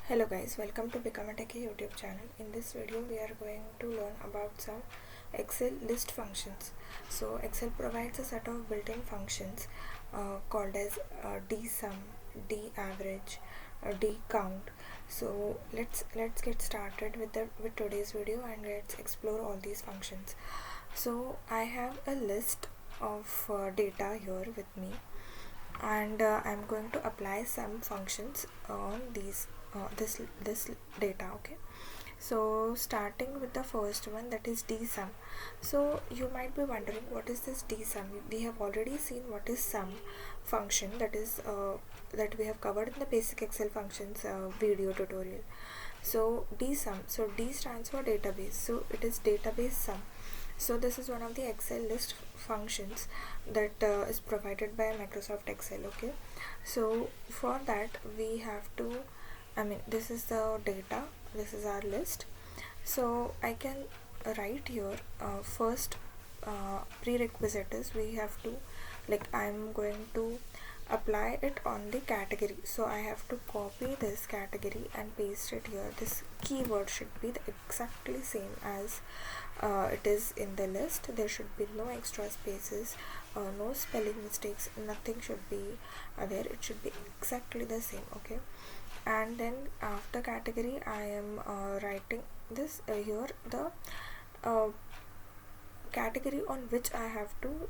Hello guys, welcome to Become a Techie YouTube channel. In this video we are going to learn about some Excel list functions. So Excel provides a set of built-in functions called as DSUM, DAVERAGE, DCOUNT. So let's get started with today's video and let's explore all these functions. So I have a list of data here with me, and I'm going to apply some functions on this data. Okay, so starting with the first one, that is dsum. So you might be wondering, what is this dsum? We have already seen what is sum function, that we have covered in the basic Excel functions video tutorial. So dsum, so D stands for database, so it is database sum. So this is one of the Excel list functions that is provided by Microsoft Excel. Okay, so for that we have to, this is the data, this is our list. So I can write here first prerequisite is we have to, I'm going to apply it on the category. So I have to copy this category and paste it here. This keyword should be exactly same as it is in the list. There should be no extra spaces, no spelling mistakes, nothing should be there. It should be exactly the same. Okay, and then after category I am writing this here, the category on which I have to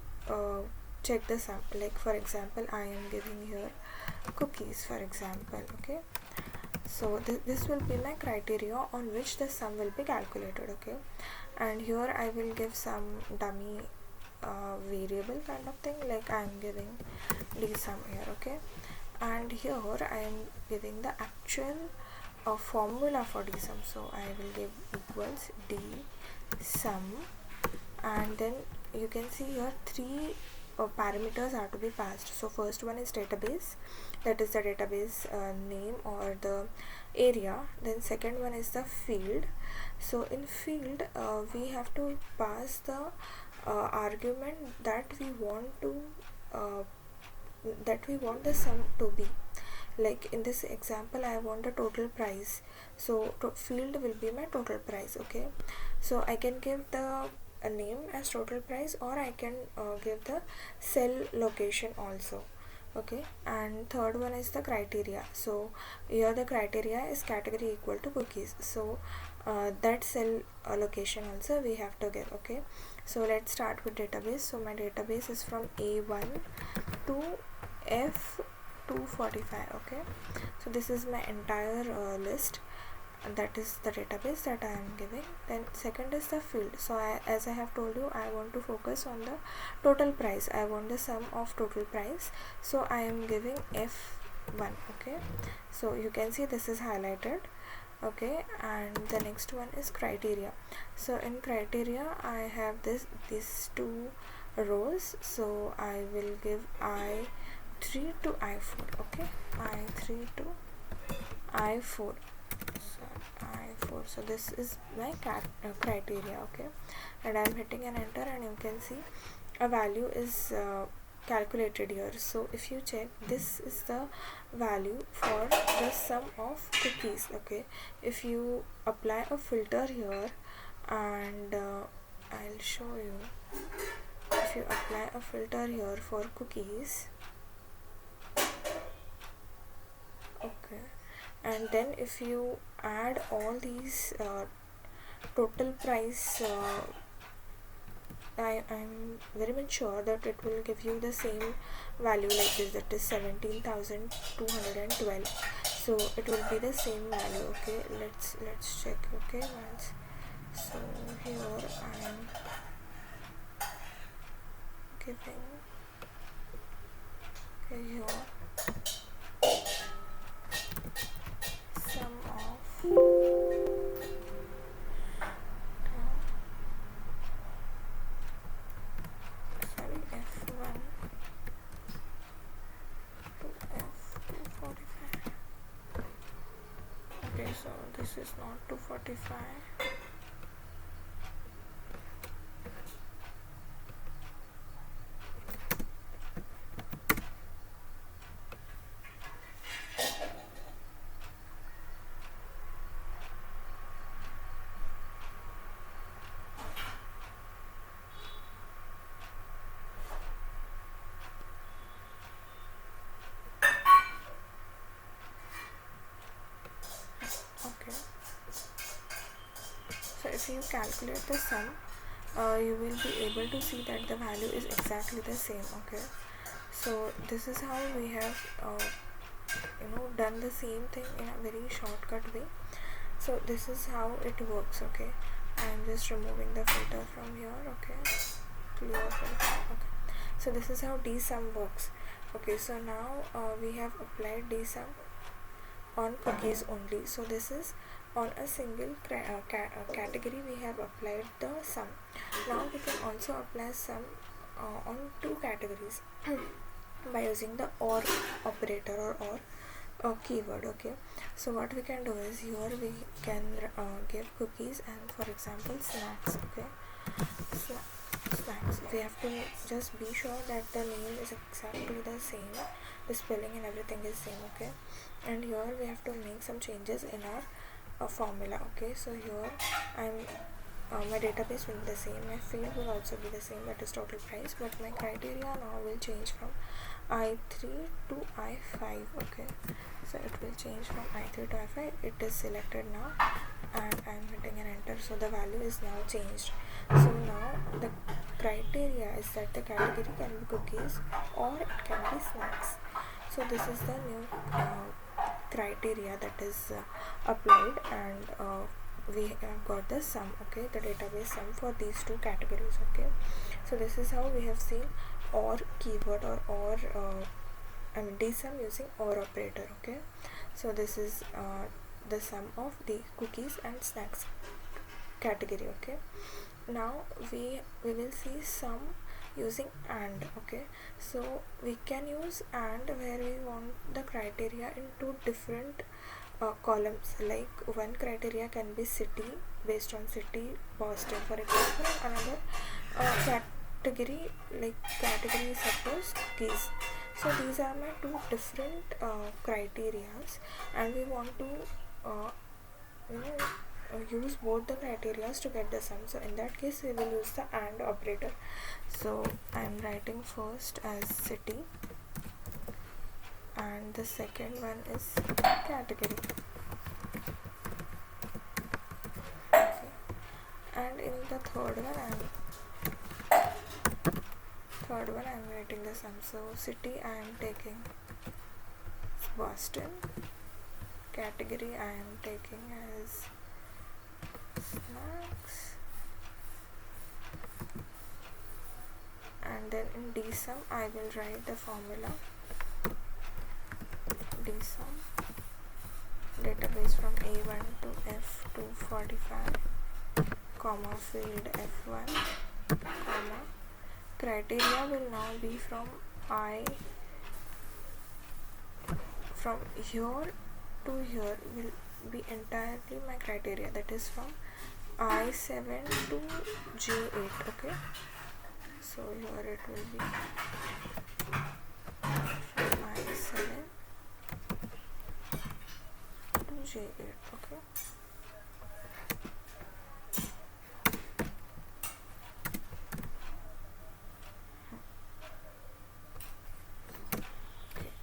check the sum. Like for example, I am giving here cookies, for example. Okay, so this will be my criteria on which the sum will be calculated. Okay, and here I will give some dummy variable kind of thing, like I am giving dsum here. Okay, and here I am giving the actual formula for dsum. So I will give equals dsum, and then you can see here three parameters are to be passed. So first one is database, that is the database name or the area. Then second one is the field. So in field we have to pass the argument that we want to the sum to be. Like in this example I want the total price, so field will be my total price. Okay, so I can give the a name as total price, or I can give the cell location also. Okay, and third one is the criteria. So here the criteria is category equal to cookies, so that cell location also we have to give. Okay, so let's start with database. So my database is from A1 to F245. Okay, so this is my entire list, and that is the database that I am giving. Then second is the field. So as I have told you, I want to focus on the total price. I want the sum of total price, so I am giving F1. Okay, so you can see this is highlighted. Okay, and the next one is criteria. So in criteria I have these two rows, so I will give I3 to I4. Okay, I3 to I4. So this is my criteria. Okay, and I'm hitting an enter, and you can see a value is calculated here. So if you check, this is the value for the sum of cookies. Okay, if you apply a filter here, and I'll show you, if you apply a filter here for cookies, okay, and then if you add all these total price, I'm very much sure that it will give you the same value like this, that is 17,212. so it will be the same value. Okay, let's check. Okay, once. So here I am giving, okay, here sum of F1 to F245. Okay, so this is not 245. once you calculate the sum, you will be able to see that the value is exactly the same. Okay, so this is how we have done the same thing in a very shortcut way. So this is how it works. Okay, I am just removing the filter from here. Okay, clear filter. Okay, so this is how DSUM works. Okay, so now we have applied DSUM on cookies only. So this is on a single category we have applied the sum. Now we can also apply sum on two categories by using the OR operator or keyword. Okay, so what we can do is here we can give cookies and for example snacks. Okay, snacks, we have to just be sure that the name is exactly the same, the spelling and everything is same. Okay, and here we have to make some changes in our formula. Okay, so here my database will be the same, my field will also be the same, that is total price, but my criteria now will change from I3 to I5. Okay, so it will change from I3 to I5. It is selected now and I am hitting an enter, so the value is now changed. So now the criteria is that the category can be cookies or it can be snacks. So this is the new criteria that is applied, and we have got the sum. Okay, the database sum for these two categories. Okay, so this is how we have seen OR keyword or DSUM using OR operator. Okay, so this is the sum of the cookies and snacks category. Okay, now we will see sum using AND. Okay, so we can use AND where we want the criteria in two different columns. Like one criteria can be city, based on city, Boston for example, and another category, like category suppose cookies. So these are my two different criterias, and we want to use both the criteria to get the sum. So in that case we will use the AND operator. So I am writing first as city and the second one is category. Okay. And in the third one I am writing the sum. So city I am taking Boston, category I am taking as snacks, and then in DSUM I will write the formula. DSUM database from A1 to F245, comma field F1, comma criteria will now be from here to here will be entirely my criteria, that is from I7 to J8. Okay, so here it will be from I7 to J8. Okay,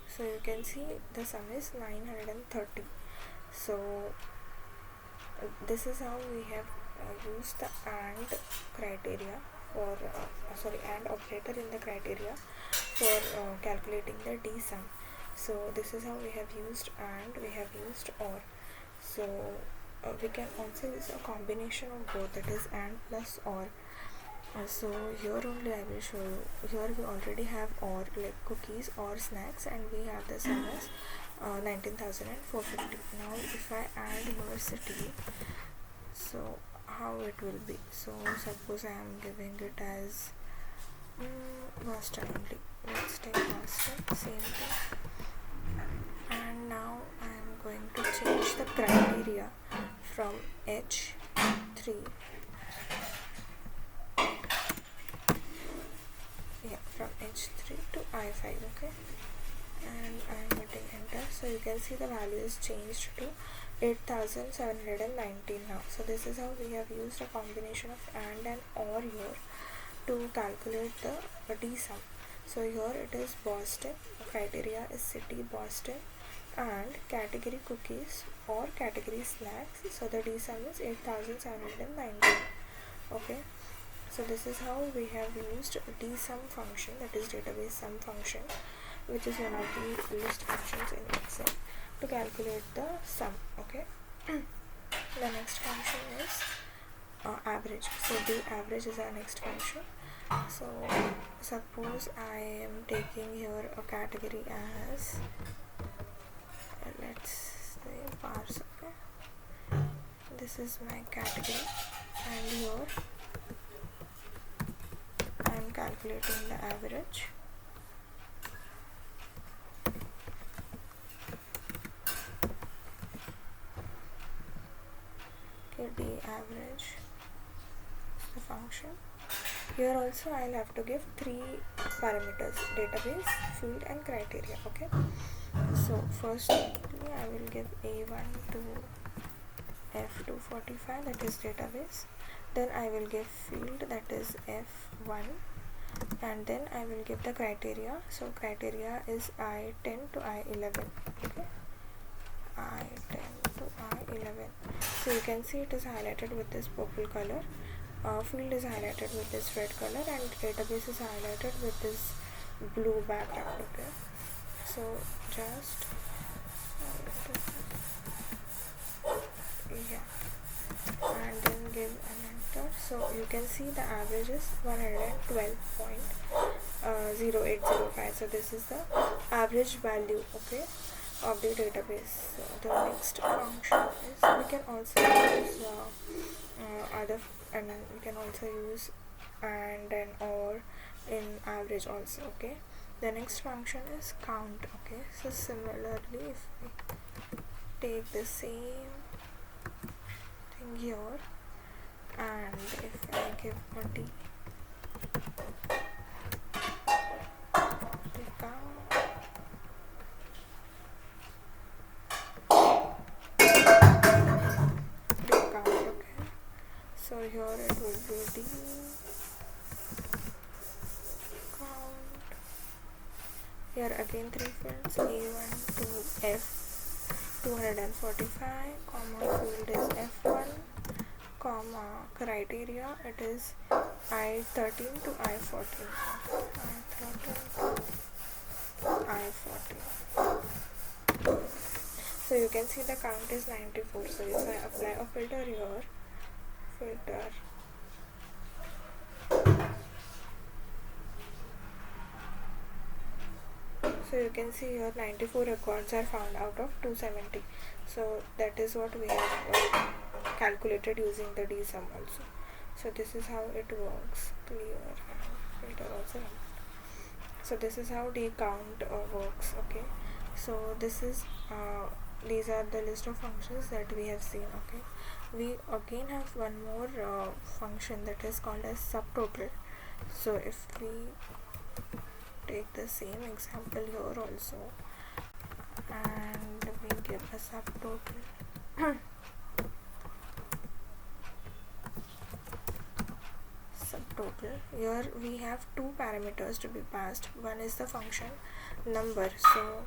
so you can see the sum is 930. So this is how we have used the AND criteria for AND operator in the criteria for calculating the DSUM. So this is how we have used AND, we have used OR. So we can also use a combination of both, that is AND plus OR. So here only I will show you. Here we already have OR, like cookies or snacks, and we have the sum as 19,450. Now if I add your city, so how it will be? So suppose I am giving it as Boston only. Let's take Boston, same thing. And now I am going to change the criteria from H3 from H3 to I5. Okay, and I am hitting enter. So you can see the value is changed to 8,719 now. So this is how we have used a combination of AND and OR here to calculate the DSUM. So here it is Boston, criteria is city Boston, and category cookies or category snacks. So the DSUM is 8719. Okay, so this is how we have used DSUM function, that is database sum function, which is one of the list functions in Excel to calculate the sum. Okay. The next function is average. So the average is our next function. So suppose I am taking here a category as let's say bars. Okay, this is my category, and here I am calculating the average. Okay, the average is the function. Here also I will have to give three parameters: database, field and criteria. Okay, so firstly I will give A1 to F245, that is database. Then I will give field, that is F1, and then I will give the criteria. So criteria is I10 to I11. Okay, I10 to I11. So you can see it is highlighted with this purple color. Field is highlighted with this red color, and database is highlighted with this blue background. Okay, so just and then give an enter. So you can see the average is 112.0805. So this is the average value, okay, of the database. So the next function is we can also use and then we can also use and or in average also. Okay, the next function is count. Okay, so similarly if we take the same thing here, and if I give a D count, okay, so here it will be D count. Here again three fields, A1 to F245, comma field is F1, comma criteria it is I13 to I14. So you can see the count is 94. So if I apply a filter here, so you can see here 94 records are found out of 270. So that is what we have calculated using the DSUM also. So this is how it works. Clear and filter also. So this is how DCOUNT works. Okay, so this is these are the list of functions that we have seen. Okay, we again have one more function that is called as subtotal. So if we take the same example here also, and we give a subtotal here we have two parameters to be passed. One is the function number. So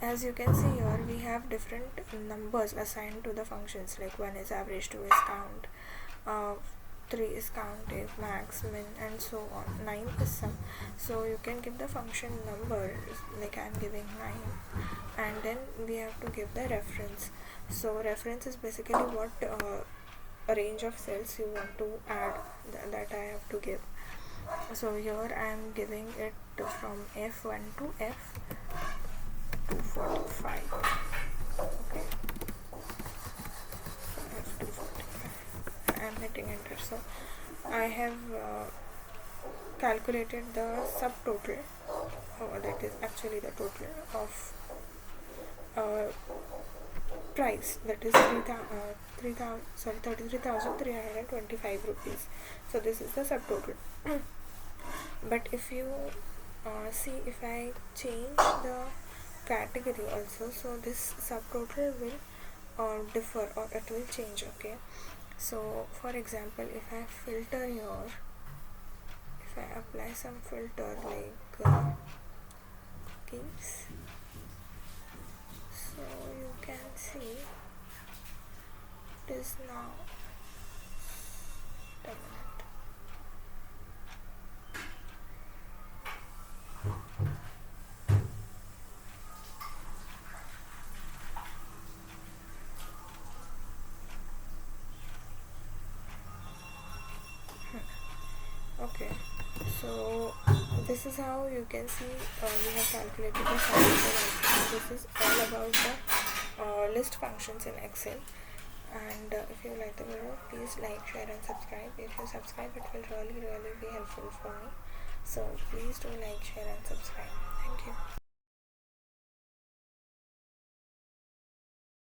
as you can see here, we have different numbers assigned to the functions, like 1 is average, 2 is count, 3 is count, if max, min, and so on. 9 is sum. So you can give the function number, like I am giving 9, and then we have to give the reference. So reference is basically what a range of cells you want to add that I have to give. So here I am giving it from F1 to F245. Okay, F245. I am hitting enter. So I have calculated the subtotal, that is actually the total of price, that is 33,325 rupees. So this is the subtotal. But if you see, if I change the category also, so this subtotal will differ, or it will change. Okay, so for example, if I filter here, if I apply some filter like cookies, So you can see it is now dominant. Okay, so this is how you can see we have calculated the size. This is all about the list functions in Excel. And if you like the video, please like, share and subscribe. If you subscribe, it will really be helpful for me. So please do like, share and subscribe. Thank you.